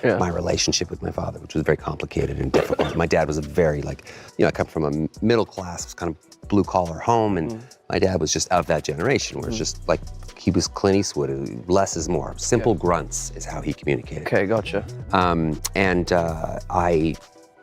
my relationship with my father, which was very complicated and difficult. My dad was a very I come from a middle class, kind of blue collar home, and my dad was just of that generation where it's just like, he was Clint Eastwood, less is more. Simple grunts is how he communicated. Okay, gotcha.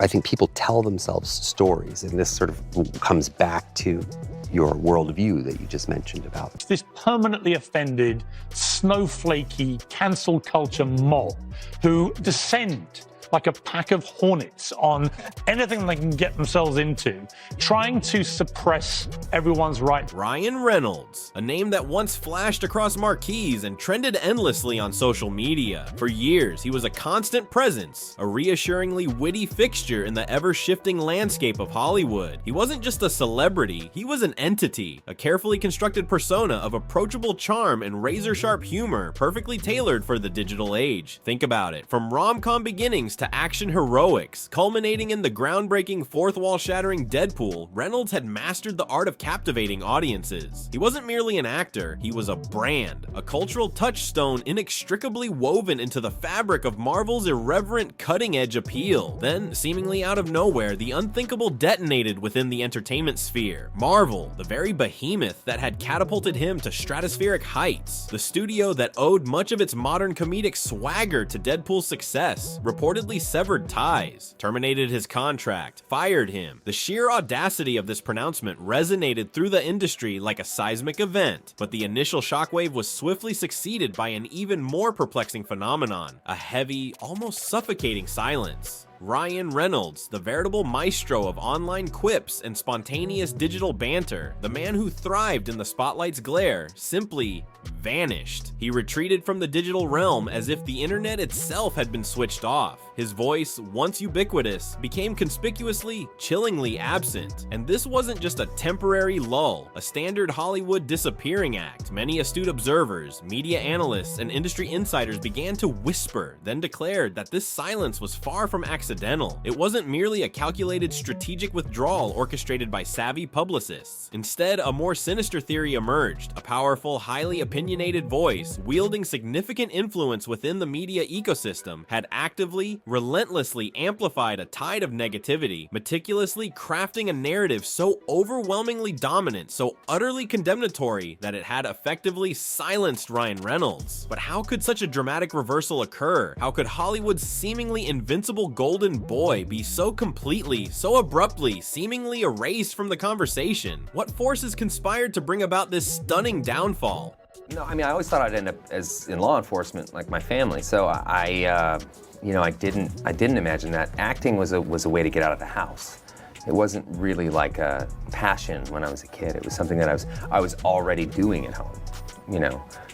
I think people tell themselves stories, and this sort of comes back to your worldview that you just mentioned about. This permanently offended, snowflakey, cancel culture mob who descend like a pack of hornets on anything they can get themselves into, trying to suppress everyone's right. Ryan Reynolds, a name that once flashed across marquees and trended endlessly on social media. For years, he was a constant presence, a reassuringly witty fixture in the ever-shifting landscape of Hollywood. He wasn't just a celebrity, he was an entity, a carefully constructed persona of approachable charm and razor-sharp humor, perfectly tailored for the digital age. Think about it, from rom-com beginnings to action heroics, culminating in the groundbreaking fourth-wall-shattering Deadpool, Reynolds had mastered the art of captivating audiences. He wasn't merely an actor, he was a brand, a cultural touchstone inextricably woven into the fabric of Marvel's irreverent, cutting-edge appeal. Then, seemingly out of nowhere, the unthinkable detonated within the entertainment sphere. Marvel, the very behemoth that had catapulted him to stratospheric heights, the studio that owed much of its modern comedic swagger to Deadpool's success, reportedly severed ties, terminated his contract, fired him. The sheer audacity of this pronouncement resonated through the industry like a seismic event, but the initial shockwave was swiftly succeeded by an even more perplexing phenomenon, a heavy, almost suffocating silence. Ryan Reynolds, the veritable maestro of online quips and spontaneous digital banter, the man who thrived in the spotlight's glare, simply vanished. He retreated from the digital realm as if the internet itself had been switched off. His voice, once ubiquitous, became conspicuously, chillingly absent. And this wasn't just a temporary lull, a standard Hollywood disappearing act. Many astute observers, media analysts, and industry insiders began to whisper, then declared that this silence was far from accidental. It wasn't merely a calculated strategic withdrawal orchestrated by savvy publicists. Instead, a more sinister theory emerged, a powerful, highly opinionated voice, wielding significant influence within the media ecosystem, had actively, relentlessly amplified a tide of negativity, meticulously crafting a narrative so overwhelmingly dominant, so utterly condemnatory, that it had effectively silenced Ryan Reynolds. But how could such a dramatic reversal occur? How could Hollywood's seemingly invincible golden boy be so completely, so abruptly, seemingly erased from the conversation? What forces conspired to bring about this stunning downfall? I always thought I'd end up as in law enforcement, like my family. So I didn't imagine that acting was a way to get out of the house. It wasn't really like a passion when I was a kid. It was something that I was already doing at home,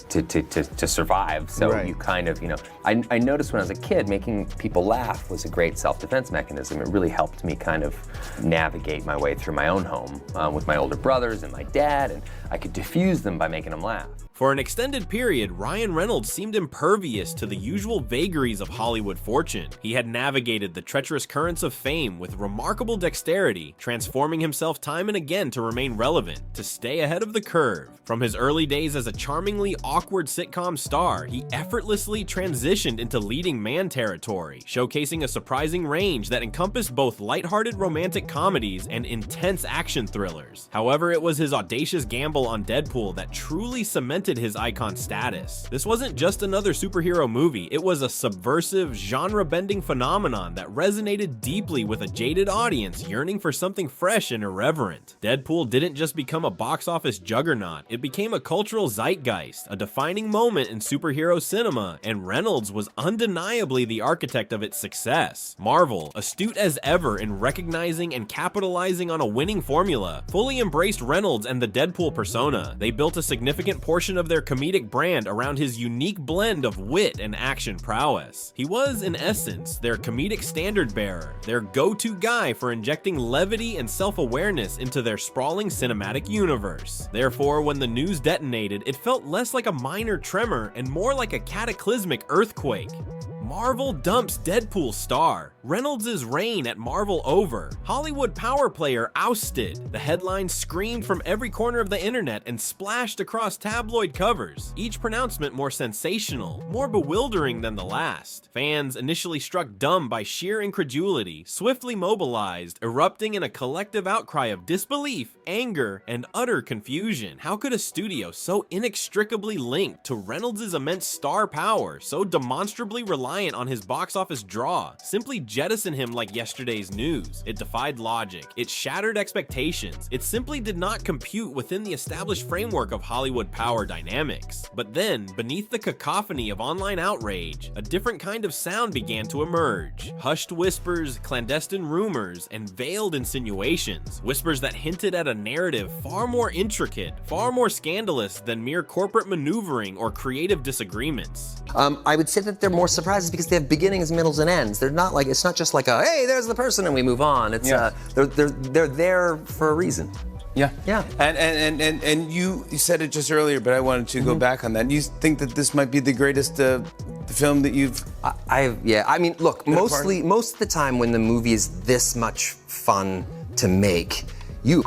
to survive. So you kind of, I noticed when I was a kid, making people laugh was a great self-defense mechanism. It really helped me kind of navigate my way through my own home with my older brothers and my dad, and I could diffuse them by making them laugh. For an extended period, Ryan Reynolds seemed impervious to the usual vagaries of Hollywood fortune. He had navigated the treacherous currents of fame with remarkable dexterity, transforming himself time and again to remain relevant, to stay ahead of the curve. From his early days as a charmingly awkward sitcom star, he effortlessly transitioned into leading man territory, showcasing a surprising range that encompassed both lighthearted romantic comedies and intense action thrillers. However, it was his audacious gamble on Deadpool that truly cemented his icon status. This wasn't just another superhero movie, it was a subversive, genre-bending phenomenon that resonated deeply with a jaded audience yearning for something fresh and irreverent. Deadpool didn't just become a box office juggernaut, it became a cultural zeitgeist, a defining moment in superhero cinema, and Reynolds was undeniably the architect of its success. Marvel, astute as ever in recognizing and capitalizing on a winning formula, fully embraced Reynolds and the Deadpool persona. They built a significant portion of their comedic brand around his unique blend of wit and action prowess. He was, in essence, their comedic standard bearer, their go-to guy for injecting levity and self-awareness into their sprawling cinematic universe. Therefore, when the news detonated, it felt less like a minor tremor and more like a cataclysmic earthquake. Marvel dumps Deadpool star. Reynolds' reign at Marvel over. Hollywood power player ousted. The headlines screamed from every corner of the internet and splashed across tabloid covers. Each pronouncement more sensational, more bewildering than the last. Fans, initially struck dumb by sheer incredulity, swiftly mobilized, erupting in a collective outcry of disbelief, anger, and utter confusion. How could a studio so inextricably linked to Reynolds' immense star power, so demonstrably reliant on his box office draw, simply jettison him like yesterday's news? It defied logic. It shattered expectations. It simply did not compute within the established framework of Hollywood power dynamics. But then, beneath the cacophony of online outrage, a different kind of sound began to emerge. Hushed whispers, clandestine rumors, and veiled insinuations. Whispers that hinted at a narrative far more intricate, far more scandalous than mere corporate maneuvering or creative disagreements. I would say that they're more surprises because they have beginnings, middles, and ends. They're not like, it's not just like a, hey, there's the person and we move on. It's they're there for a reason. Yeah. Yeah. And you said it just earlier, but I wanted to go back on that. You think that this might be the greatest film that you've... I mean, look, most of the time when the movie is this much fun to make, you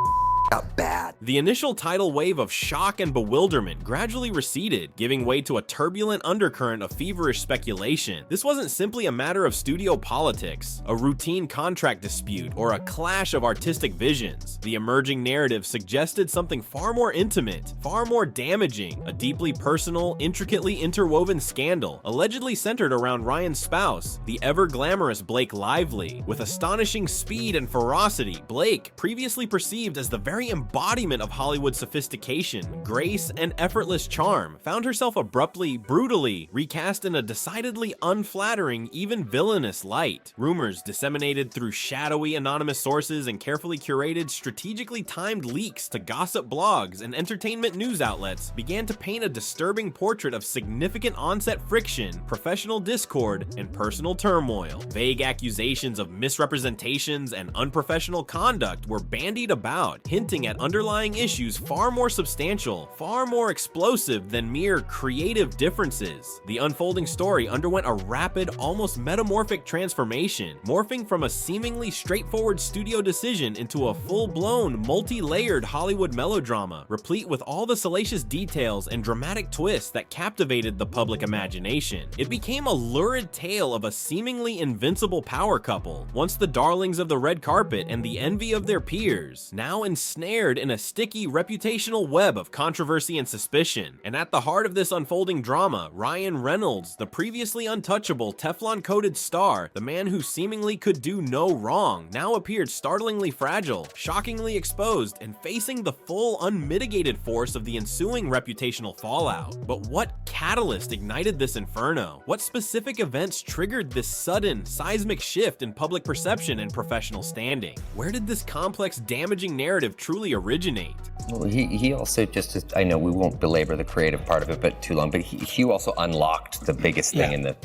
out bad. The initial tidal wave of shock and bewilderment gradually receded, giving way to a turbulent undercurrent of feverish speculation. This wasn't simply a matter of studio politics, a routine contract dispute, or a clash of artistic visions. The emerging narrative suggested something far more intimate, far more damaging, a deeply personal, intricately interwoven scandal, allegedly centered around Ryan's spouse, the ever-glamorous Blake Lively. With astonishing speed and ferocity, Blake, previously perceived as the very embodiment of Hollywood sophistication, grace, and effortless charm, found herself abruptly, brutally recast in a decidedly unflattering, even villainous light. Rumors disseminated through shadowy anonymous sources and carefully curated, strategically timed leaks to gossip blogs and entertainment news outlets began to paint a disturbing portrait of significant on-set friction, professional discord, and personal turmoil. Vague accusations of misrepresentations and unprofessional conduct were bandied about, hinting at underlying issues far more substantial, far more explosive than mere creative differences. The unfolding story underwent a rapid, almost metamorphic transformation, morphing from a seemingly straightforward studio decision into a full-blown, multi-layered Hollywood melodrama, replete with all the salacious details and dramatic twists that captivated the public imagination. It became a lurid tale of a seemingly invincible power couple, once the darlings of the red carpet and the envy of their peers, now ensnared in a sticky reputational web of controversy and suspicion. And at the heart of this unfolding drama, Ryan Reynolds, the previously untouchable Teflon-coated star, the man who seemingly could do no wrong, now appeared startlingly fragile, shockingly exposed, and facing the full unmitigated force of the ensuing reputational fallout. But what catalyst ignited this inferno? What specific events triggered this sudden, seismic shift in public perception and professional standing? Where did this complex, damaging narrative truly originate? Well, he also just, I know we won't belabor the creative part of it, but too long, but he also unlocked the biggest thing in the,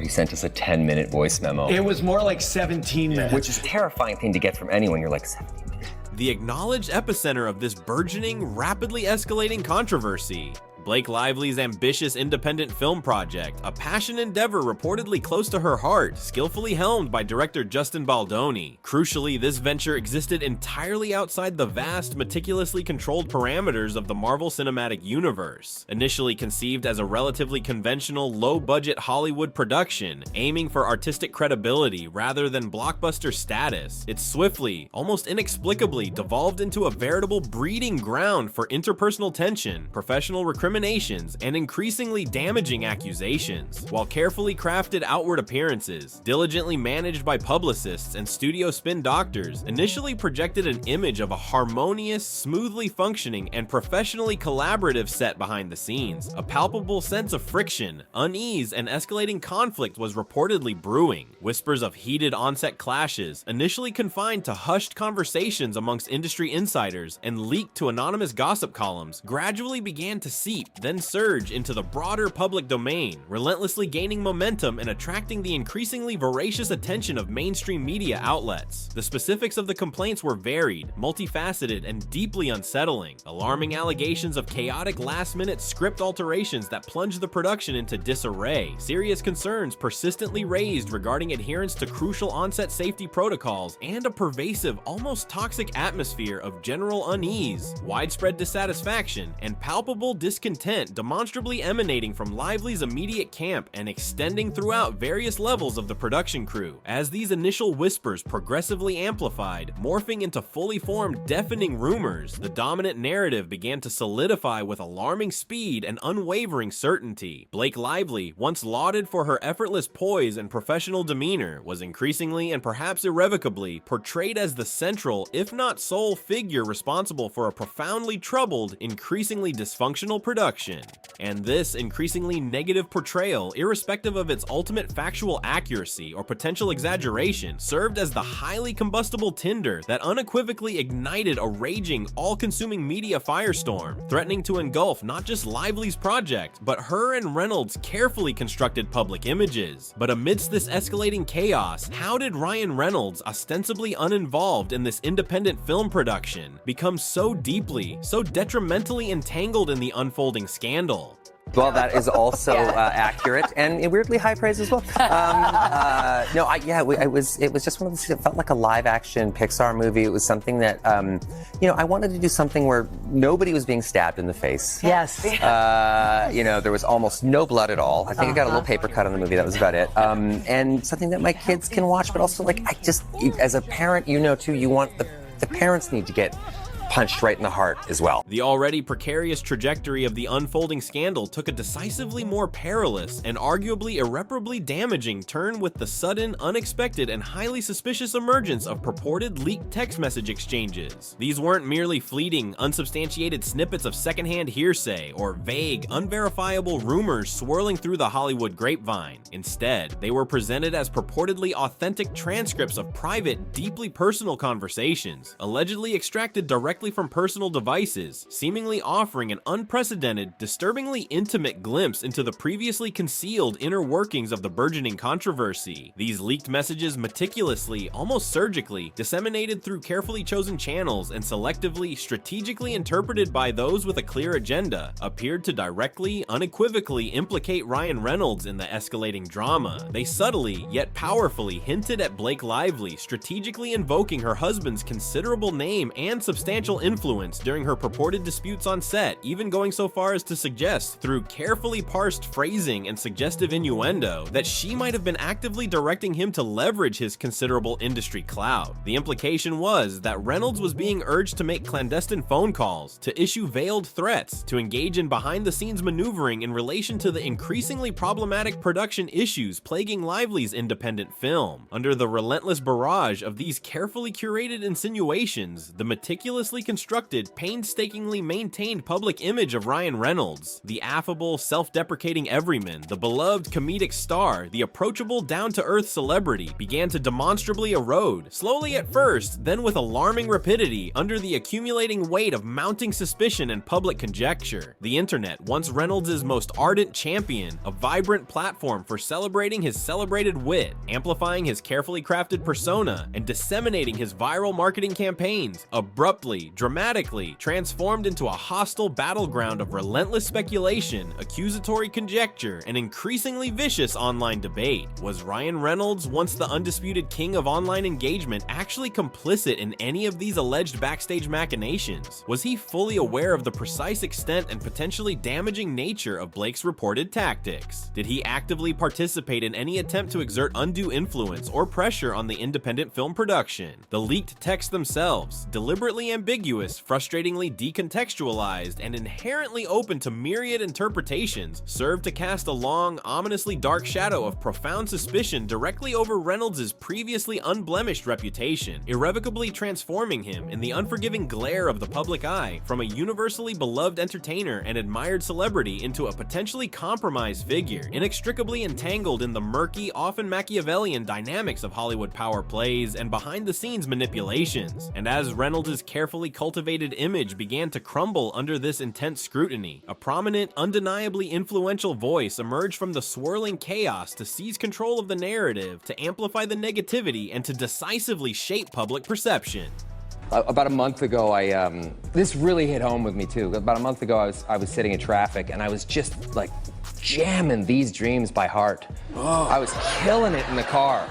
he sent us a 10-minute voice memo. It was more like 17 minutes. Which is a terrifying thing to get from anyone. You're like, 17 minutes. The acknowledged epicenter of this burgeoning, rapidly escalating controversy. Blake Lively's ambitious independent film project, a passion endeavor reportedly close to her heart, skillfully helmed by director Justin Baldoni. Crucially, this venture existed entirely outside the vast, meticulously controlled parameters of the Marvel Cinematic Universe. Initially conceived as a relatively conventional, low-budget Hollywood production, aiming for artistic credibility rather than blockbuster status, it swiftly, almost inexplicably, devolved into a veritable breeding ground for interpersonal tension, professional recrimination, and increasingly damaging accusations. While carefully crafted outward appearances, diligently managed by publicists and studio spin doctors, initially projected an image of a harmonious, smoothly functioning, and professionally collaborative set behind the scenes. A palpable sense of friction, unease, and escalating conflict was reportedly brewing. Whispers of heated on-set clashes, initially confined to hushed conversations amongst industry insiders and leaked to anonymous gossip columns, gradually began to seep peep, then surge into the broader public domain, relentlessly gaining momentum and attracting the increasingly voracious attention of mainstream media outlets. The specifics of the complaints were varied, multifaceted, and deeply unsettling. Alarming allegations of chaotic last-minute script alterations that plunged the production into disarray. Serious concerns persistently raised regarding adherence to crucial onset safety protocols, and a pervasive, almost toxic atmosphere of general unease, widespread dissatisfaction, and palpable discontent demonstrably emanating from Lively's immediate camp and extending throughout various levels of the production crew. As these initial whispers progressively amplified, morphing into fully formed, deafening rumors, the dominant narrative began to solidify with alarming speed and unwavering certainty. Blake Lively, once lauded for her effortless poise and professional demeanor, was increasingly and perhaps irrevocably portrayed as the central, if not sole figure responsible for a profoundly troubled, increasingly dysfunctional production. And this increasingly negative portrayal, irrespective of its ultimate factual accuracy or potential exaggeration, served as the highly combustible tinder that unequivocally ignited a raging, all-consuming media firestorm, threatening to engulf not just Lively's project, but her and Reynolds' carefully constructed public images. But amidst this escalating chaos, how did Ryan Reynolds, ostensibly uninvolved in this independent film production, become so deeply, so detrimentally entangled in the unfolding scandal? Well, that is also accurate and weirdly high praise as well. It was just one of those. It felt like a live-action Pixar movie. It was something that, I wanted to do something where nobody was being stabbed in the face. Yes. There was almost no blood at all. I think I got a little paper cut on the movie. That was about it. And something that my kids can watch, but also as a parent, too, you want the parents need to get punched right in the heart as well. The already precarious trajectory of the unfolding scandal took a decisively more perilous and arguably irreparably damaging turn with the sudden, unexpected, and highly suspicious emergence of purported leaked text message exchanges. These weren't merely fleeting, unsubstantiated snippets of secondhand hearsay or vague, unverifiable rumors swirling through the Hollywood grapevine. Instead, they were presented as purportedly authentic transcripts of private, deeply personal conversations, allegedly extracted directly from personal devices, seemingly offering an unprecedented, disturbingly intimate glimpse into the previously concealed inner workings of the burgeoning controversy. These leaked messages meticulously, almost surgically, disseminated through carefully chosen channels and selectively, strategically interpreted by those with a clear agenda, appeared to directly, unequivocally implicate Ryan Reynolds in the escalating drama. They subtly, yet powerfully, hinted at Blake Lively, strategically invoking her husband's considerable name and substantial influence during her purported disputes on set, even going so far as to suggest, through carefully parsed phrasing and suggestive innuendo, that she might have been actively directing him to leverage his considerable industry clout. The implication was that Reynolds was being urged to make clandestine phone calls, to issue veiled threats, to engage in behind-the-scenes maneuvering in relation to the increasingly problematic production issues plaguing Lively's independent film. Under the relentless barrage of these carefully curated insinuations, the meticulously constructed, painstakingly maintained public image of Ryan Reynolds, the affable, self-deprecating everyman, the beloved comedic star, the approachable, down-to-earth celebrity, began to demonstrably erode, slowly at first, then with alarming rapidity, under the accumulating weight of mounting suspicion and public conjecture. The internet, once Reynolds' most ardent champion, a vibrant platform for celebrating his celebrated wit, amplifying his carefully crafted persona, and disseminating his viral marketing campaigns, abruptly, dramatically transformed into a hostile battleground of relentless speculation, accusatory conjecture, and increasingly vicious online debate. Was Ryan Reynolds, once the undisputed king of online engagement, actually complicit in any of these alleged backstage machinations? Was he fully aware of the precise extent and potentially damaging nature of Blake's reported tactics? Did he actively participate in any attempt to exert undue influence or pressure on the independent film production? The leaked texts themselves, deliberately ambiguous, frustratingly decontextualized, and inherently open to myriad interpretations, served to cast a long, ominously dark shadow of profound suspicion directly over Reynolds' previously unblemished reputation, irrevocably transforming him, in the unforgiving glare of the public eye, from a universally beloved entertainer and admired celebrity into a potentially compromised figure, inextricably entangled in the murky, often Machiavellian dynamics of Hollywood power plays and behind-the-scenes manipulations. And as Reynolds' carefully carefully cultivated image began to crumble under this intense scrutiny. A prominent, undeniably influential voice emerged from the swirling chaos to seize control of the narrative, to amplify the negativity, and to decisively shape public perception. About a month ago, this really hit home with me too. About a month ago, I was sitting in traffic and I was just like jamming These Dreams by heart. I was killing it in the car.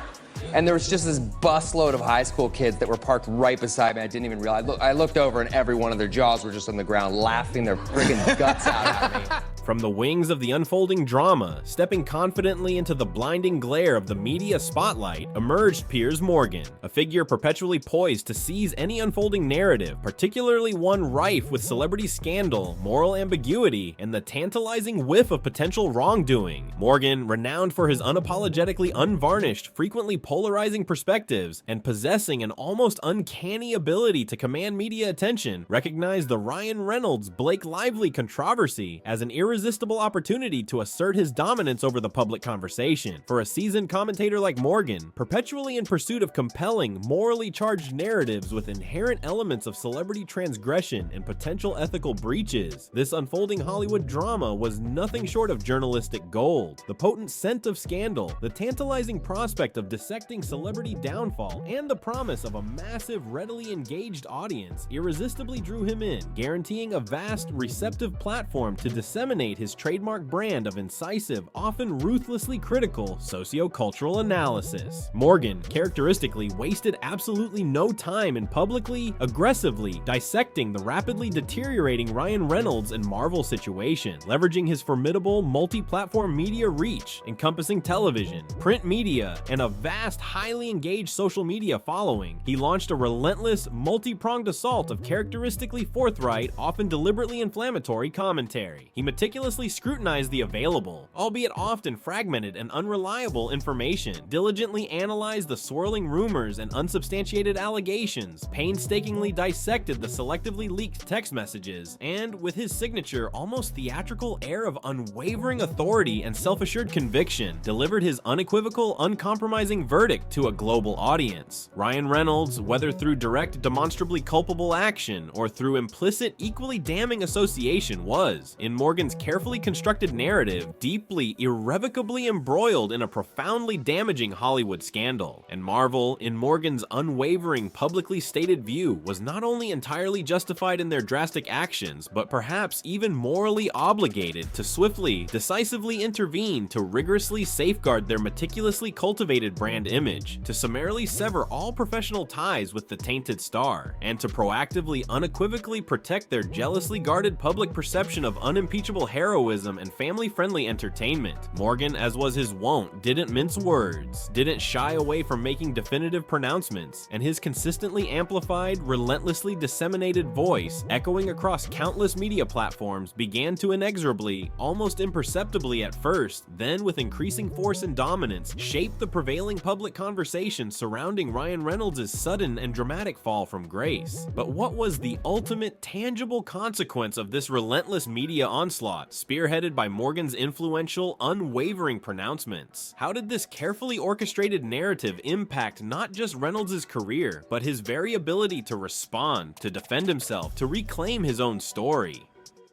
And there was just this busload of high school kids that were parked right beside me. I didn't even realize. I looked over and every one of their jaws were just on the ground, laughing their friggin' guts out at me. From the wings of the unfolding drama, stepping confidently into the blinding glare of the media spotlight, emerged Piers Morgan, a figure perpetually poised to seize any unfolding narrative, particularly one rife with celebrity scandal, moral ambiguity, and the tantalizing whiff of potential wrongdoing. Morgan, renowned for his unapologetically unvarnished, frequently polarizing perspectives, and possessing an almost uncanny ability to command media attention, recognized the Ryan Reynolds Blake Lively controversy as an irresistible opportunity to assert his dominance over the public conversation. For a seasoned commentator like Morgan, perpetually in pursuit of compelling, morally charged narratives with inherent elements of celebrity transgression and potential ethical breaches, this unfolding Hollywood drama was nothing short of journalistic gold. The potent scent of scandal, the tantalizing prospect of dissecting celebrity downfall, and the promise of a massive, readily engaged audience irresistibly drew him in, guaranteeing a vast, receptive platform to disseminate his trademark brand of incisive, often ruthlessly critical, socio-cultural analysis. Morgan, characteristically, wasted absolutely no time in publicly, aggressively dissecting the rapidly deteriorating Ryan Reynolds and Marvel situation, leveraging his formidable multi-platform media reach, encompassing television, print media, and a vast, highly engaged social media following. He launched a relentless, multi-pronged assault of characteristically forthright, often deliberately inflammatory commentary. He meticulously scrutinized the available, albeit often fragmented and unreliable information, diligently analyzed the swirling rumors and unsubstantiated allegations, painstakingly dissected the selectively leaked text messages, and, with his signature, almost theatrical air of unwavering authority and self-assured conviction, delivered his unequivocal, uncompromising verdict to a global audience. Ryan Reynolds, whether through direct, demonstrably culpable action or through implicit, equally damning association, was, in Morgan's carefully constructed narrative, deeply, irrevocably embroiled in a profoundly damaging Hollywood scandal. And Marvel, in Morgan's unwavering, publicly stated view, was not only entirely justified in their drastic actions, but perhaps even morally obligated to swiftly, decisively intervene to rigorously safeguard their meticulously cultivated brand image, to summarily sever all professional ties with the tainted star, and to proactively, unequivocally protect their jealously guarded public perception of unimpeachable heroism and family-friendly entertainment. Morgan, as was his wont, didn't mince words, didn't shy away from making definitive pronouncements, and his consistently amplified, relentlessly disseminated voice, echoing across countless media platforms, began to inexorably, almost imperceptibly at first, then with increasing force and dominance, shape the prevailing public conversation surrounding Ryan Reynolds' sudden and dramatic fall from grace. But what was the ultimate tangible consequence of this relentless media onslaught, spearheaded by Morgan's influential, unwavering pronouncements? How did this carefully orchestrated narrative impact not just Reynolds' career, but his very ability to respond, to defend himself, to reclaim his own story?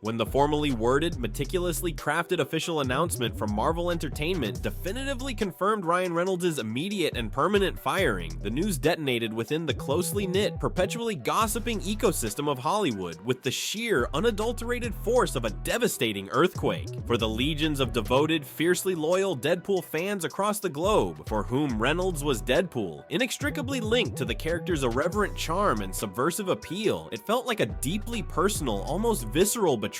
When the formally worded, meticulously crafted official announcement from Marvel Entertainment definitively confirmed Ryan Reynolds' immediate and permanent firing, the news detonated within the closely knit, perpetually gossiping ecosystem of Hollywood with the sheer, unadulterated force of a devastating earthquake. For the legions of devoted, fiercely loyal Deadpool fans across the globe, for whom Reynolds was Deadpool, inextricably linked to the character's irreverent charm and subversive appeal, it felt like a deeply personal, almost visceral betrayal.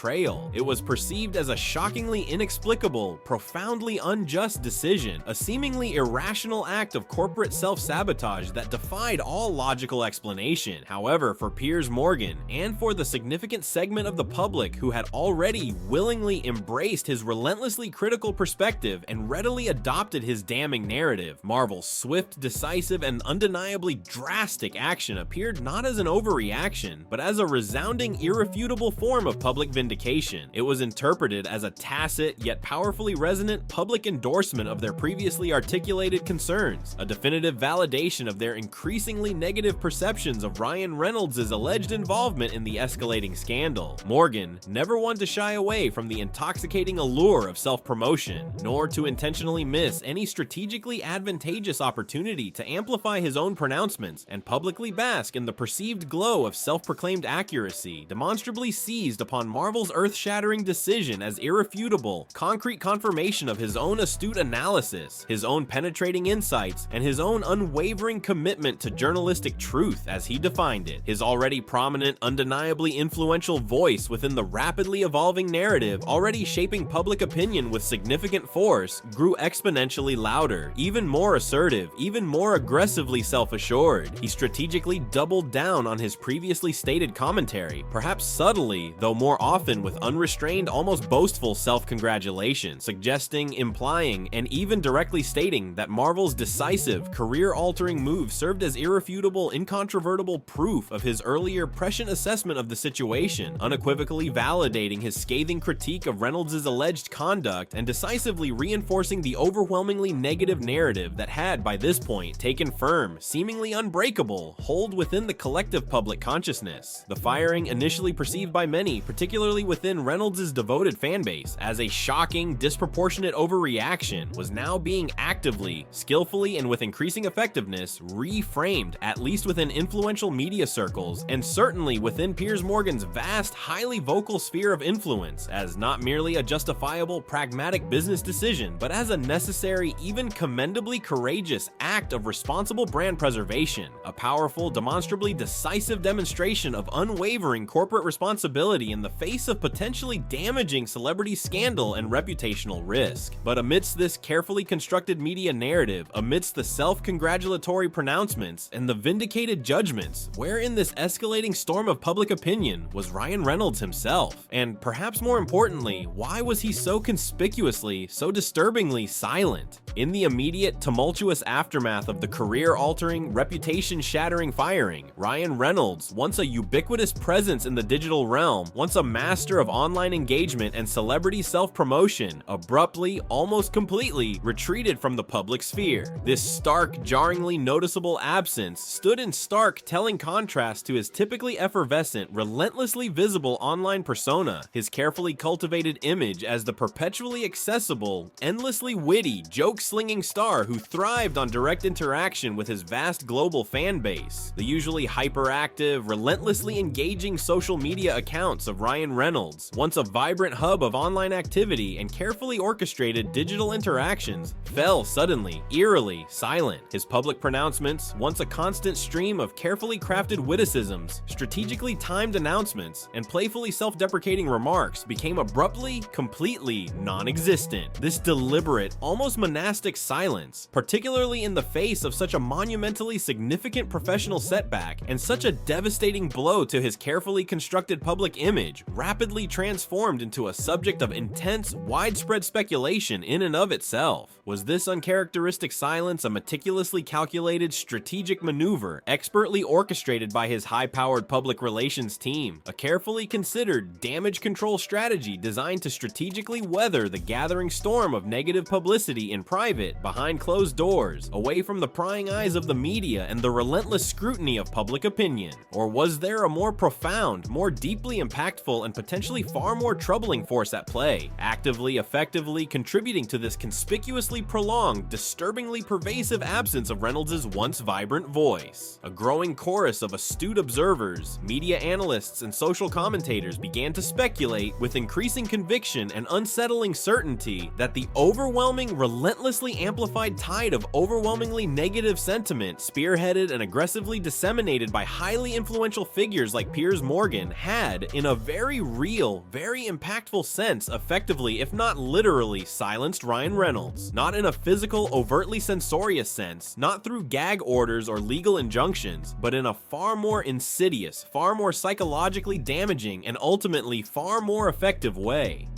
It was perceived as a shockingly inexplicable, profoundly unjust decision, a seemingly irrational act of corporate self-sabotage that defied all logical explanation. However, for Piers Morgan, and for the significant segment of the public who had already willingly embraced his relentlessly critical perspective and readily adopted his damning narrative, Marvel's swift, decisive, and undeniably drastic action appeared not as an overreaction, but as a resounding, irrefutable form of public vindication. vindication. It was interpreted as a tacit yet powerfully resonant public endorsement of their previously articulated concerns, a definitive validation of their increasingly negative perceptions of Ryan Reynolds' alleged involvement in the escalating scandal. Morgan never one to shy away from the intoxicating allure of self-promotion, nor to intentionally miss any strategically advantageous opportunity to amplify his own pronouncements and publicly bask in the perceived glow of self-proclaimed accuracy, demonstrably seized upon Marvel's earth-shattering decision as irrefutable, concrete confirmation of his own astute analysis, his own penetrating insights, and his own unwavering commitment to journalistic truth as he defined it. His already prominent, undeniably influential voice within the rapidly evolving narrative, already shaping public opinion with significant force, grew exponentially louder, even more assertive, even more aggressively self-assured. He strategically doubled down on his previously stated commentary, perhaps subtly, though more often with unrestrained, almost boastful self-congratulation, suggesting, implying, and even directly stating that Marvel's decisive, career-altering move served as irrefutable, incontrovertible proof of his earlier prescient assessment of the situation, unequivocally validating his scathing critique of Reynolds' alleged conduct and decisively reinforcing the overwhelmingly negative narrative that had, by this point, taken firm, seemingly unbreakable, hold within the collective public consciousness. The firing, initially perceived by many, particularly within Reynolds' devoted fanbase, as a shocking, disproportionate overreaction, was now being actively, skillfully, and with increasing effectiveness, reframed, at least within influential media circles, and certainly within Piers Morgan's vast, highly vocal sphere of influence, as not merely a justifiable, pragmatic business decision, but as a necessary, even commendably courageous act of responsible brand preservation, a powerful, demonstrably decisive demonstration of unwavering corporate responsibility in the face of potentially damaging celebrity scandal and reputational risk. But amidst this carefully constructed media narrative, amidst the self-congratulatory pronouncements and the vindicated judgments, where in this escalating storm of public opinion was Ryan Reynolds himself? And perhaps more importantly, why was he so conspicuously, so disturbingly silent? In the immediate, tumultuous aftermath of the career-altering, reputation-shattering firing, Ryan Reynolds, once a ubiquitous presence in the digital realm, once a master of online engagement and celebrity self-promotion, abruptly, almost completely, retreated from the public sphere. This stark, jarringly noticeable absence stood in stark, telling contrast to his typically effervescent, relentlessly visible online persona, his carefully cultivated image as the perpetually accessible, endlessly witty, joke-slinging star who thrived on direct interaction with his vast global fan base. The usually hyperactive, relentlessly engaging social media accounts of Ryan Reynolds, once a vibrant hub of online activity and carefully orchestrated digital interactions, fell suddenly, eerily silent. His public pronouncements, once a constant stream of carefully crafted witticisms, strategically timed announcements, and playfully self-deprecating remarks, became abruptly, completely non-existent. This deliberate, almost monastic silence, particularly in the face of such a monumentally significant professional setback and such a devastating blow to his carefully constructed public image, rapidly transformed into a subject of intense, widespread speculation in and of itself. Was this uncharacteristic silence a meticulously calculated strategic maneuver, expertly orchestrated by his high-powered public relations team, a carefully considered damage control strategy designed to strategically weather the gathering storm of negative publicity in private, behind closed doors, away from the prying eyes of the media and the relentless scrutiny of public opinion? Or was there a more profound, more deeply impactful, and potentially far more troubling force at play, actively, effectively contributing to this conspicuously prolonged, disturbingly pervasive absence of Reynolds' once vibrant voice? A growing chorus of astute observers, media analysts, and social commentators began to speculate with increasing conviction and unsettling certainty that the overwhelming, relentlessly amplified tide of overwhelmingly negative sentiment, spearheaded and aggressively disseminated by highly influential figures like Piers Morgan, had, in a very real, very impactful sense, effectively, if not literally, silenced Ryan Reynolds. Not in a physical, overtly censorious sense, not through gag orders or legal injunctions, but in a far more insidious, far more psychologically damaging, and ultimately far more effective way.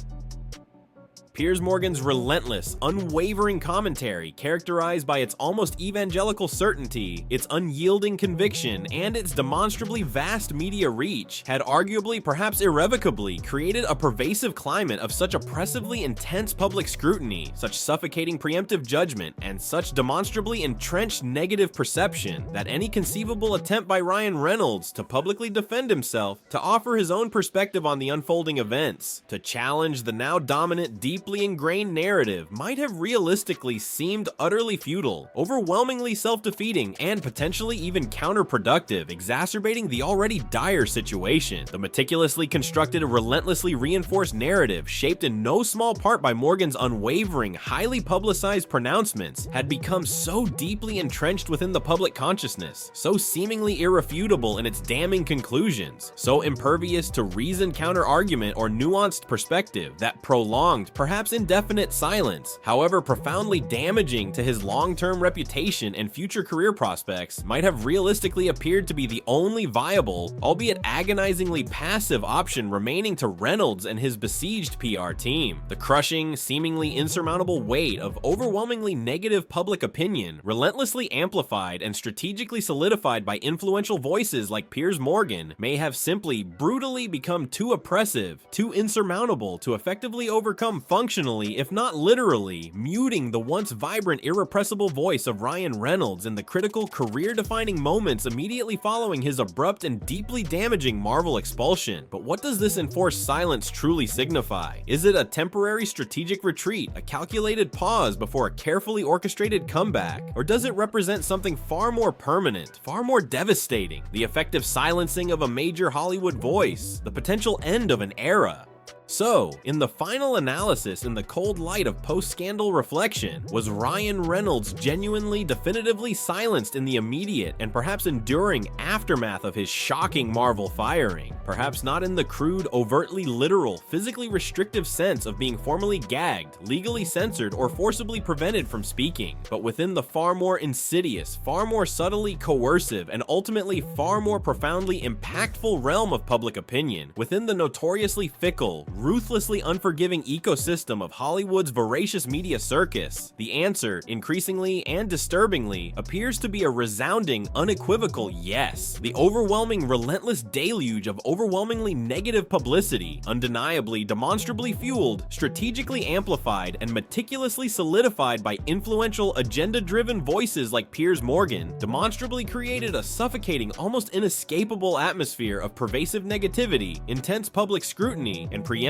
Piers Morgan's relentless, unwavering commentary, characterized by its almost evangelical certainty, its unyielding conviction, and its demonstrably vast media reach, had arguably, perhaps irrevocably, created a pervasive climate of such oppressively intense public scrutiny, such suffocating preemptive judgment, and such demonstrably entrenched negative perception that any conceivable attempt by Ryan Reynolds to publicly defend himself, to offer his own perspective on the unfolding events, to challenge the now dominant, deeply ingrained narrative might have realistically seemed utterly futile, overwhelmingly self-defeating, and potentially even counterproductive, exacerbating the already dire situation. The meticulously constructed, relentlessly reinforced narrative, shaped in no small part by Morgan's unwavering, highly publicized pronouncements, had become so deeply entrenched within the public consciousness, so seemingly irrefutable in its damning conclusions, so impervious to reasoned counter-argument or nuanced perspective, that prolonged, perhaps indefinite silence, however profoundly damaging to his long-term reputation and future career prospects, might have realistically appeared to be the only viable, albeit agonizingly passive option remaining to Reynolds and his besieged PR team. The crushing, seemingly insurmountable weight of overwhelmingly negative public opinion, relentlessly amplified and strategically solidified by influential voices like Piers Morgan, may have simply brutally become too oppressive, too insurmountable to effectively overcome functionally, if not literally, muting the once vibrant, irrepressible voice of Ryan Reynolds in the critical, career-defining moments immediately following his abrupt and deeply damaging Marvel expulsion. But what does this enforced silence truly signify? Is it a temporary strategic retreat, a calculated pause before a carefully orchestrated comeback? Or does it represent something far more permanent, far more devastating, the effective silencing of a major Hollywood voice, the potential end of an era? So, in the final analysis, in the cold light of post-scandal reflection, was Ryan Reynolds genuinely, definitively silenced in the immediate and perhaps enduring aftermath of his shocking Marvel firing? Perhaps not in the crude, overtly literal, physically restrictive sense of being formally gagged, legally censored, or forcibly prevented from speaking, but within the far more insidious, far more subtly coercive, and ultimately far more profoundly impactful realm of public opinion, within the notoriously fickle, ruthlessly unforgiving ecosystem of Hollywood's voracious media circus? The answer, increasingly and disturbingly, appears to be a resounding, unequivocal yes. The overwhelming, relentless deluge of overwhelmingly negative publicity, undeniably, demonstrably fueled, strategically amplified, and meticulously solidified by influential, agenda-driven voices like Piers Morgan, demonstrably created a suffocating, almost inescapable atmosphere of pervasive negativity, intense public scrutiny, and preemptive,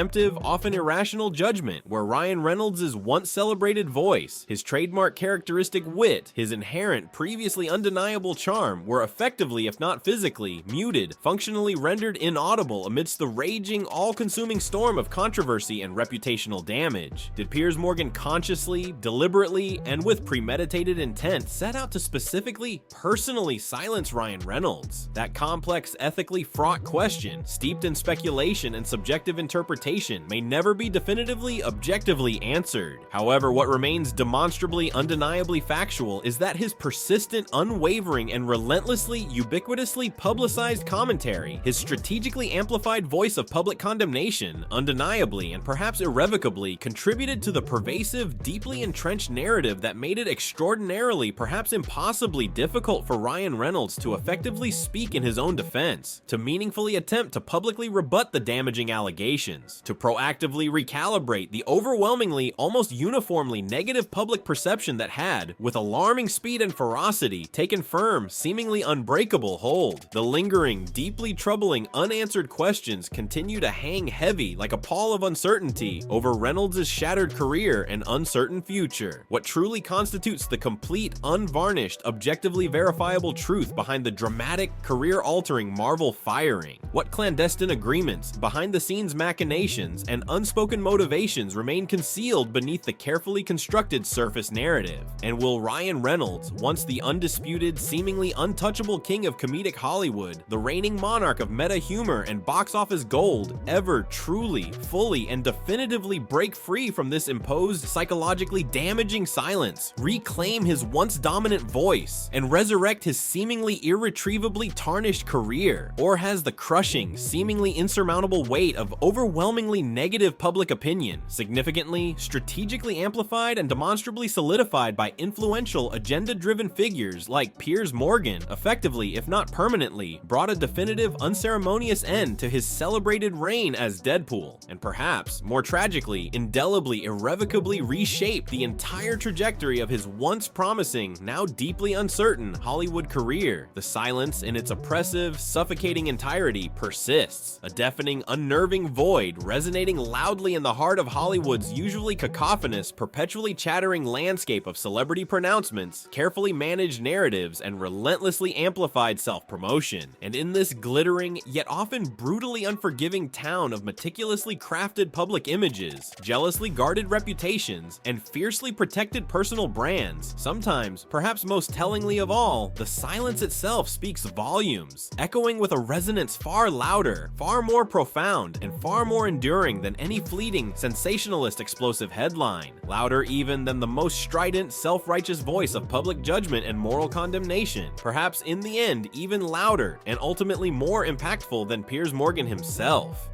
often irrational judgment, where Ryan Reynolds' once celebrated voice, his trademark characteristic wit, his inherent, previously undeniable charm were effectively, if not physically, muted, functionally rendered inaudible amidst the raging, all-consuming storm of controversy and reputational damage. Did Piers Morgan consciously, deliberately, and with premeditated intent set out to specifically, personally silence Ryan Reynolds? That complex, ethically fraught question, steeped in speculation and subjective interpretation, may never be definitively, objectively answered. However, what remains demonstrably, undeniably factual is that his persistent, unwavering, and relentlessly, ubiquitously publicized commentary, his strategically amplified voice of public condemnation, undeniably and perhaps irrevocably contributed to the pervasive, deeply entrenched narrative that made it extraordinarily, perhaps impossibly difficult for Ryan Reynolds to effectively speak in his own defense, to meaningfully attempt to publicly rebut the damaging allegations, to proactively recalibrate the overwhelmingly, almost uniformly negative public perception that had, with alarming speed and ferocity, taken firm, seemingly unbreakable hold. The lingering, deeply troubling, unanswered questions continue to hang heavy like a pall of uncertainty over Reynolds' shattered career and uncertain future. What truly constitutes the complete, unvarnished, objectively verifiable truth behind the dramatic, career-altering Marvel firing? What clandestine agreements, behind-the-scenes machinations, and unspoken motivations remain concealed beneath the carefully constructed surface narrative? And will Ryan Reynolds, once the undisputed, seemingly untouchable king of comedic Hollywood, the reigning monarch of meta humor and box office gold, ever truly, fully, and definitively break free from this imposed, psychologically damaging silence, reclaim his once dominant voice, and resurrect his seemingly irretrievably tarnished career? Or has the crushing, seemingly insurmountable weight of overwhelming overwhelmingly negative public opinion, significantly, strategically amplified, and demonstrably solidified by influential, agenda-driven figures like Piers Morgan, effectively, if not permanently, brought a definitive, unceremonious end to his celebrated reign as Deadpool, and perhaps, more tragically, indelibly, irrevocably reshaped the entire trajectory of his once promising, now deeply uncertain Hollywood career. The silence in its oppressive, suffocating entirety persists, a deafening, unnerving void resonating loudly in the heart of Hollywood's usually cacophonous, perpetually chattering landscape of celebrity pronouncements, carefully managed narratives, and relentlessly amplified self-promotion. And in this glittering, yet often brutally unforgiving town of meticulously crafted public images, jealously guarded reputations, and fiercely protected personal brands, sometimes, perhaps most tellingly of all, the silence itself speaks volumes, echoing with a resonance far louder, far more profound, and far more enduring than any fleeting, sensationalist explosive headline, louder even than the most strident, self-righteous voice of public judgment and moral condemnation, perhaps in the end even louder and ultimately more impactful than Piers Morgan himself.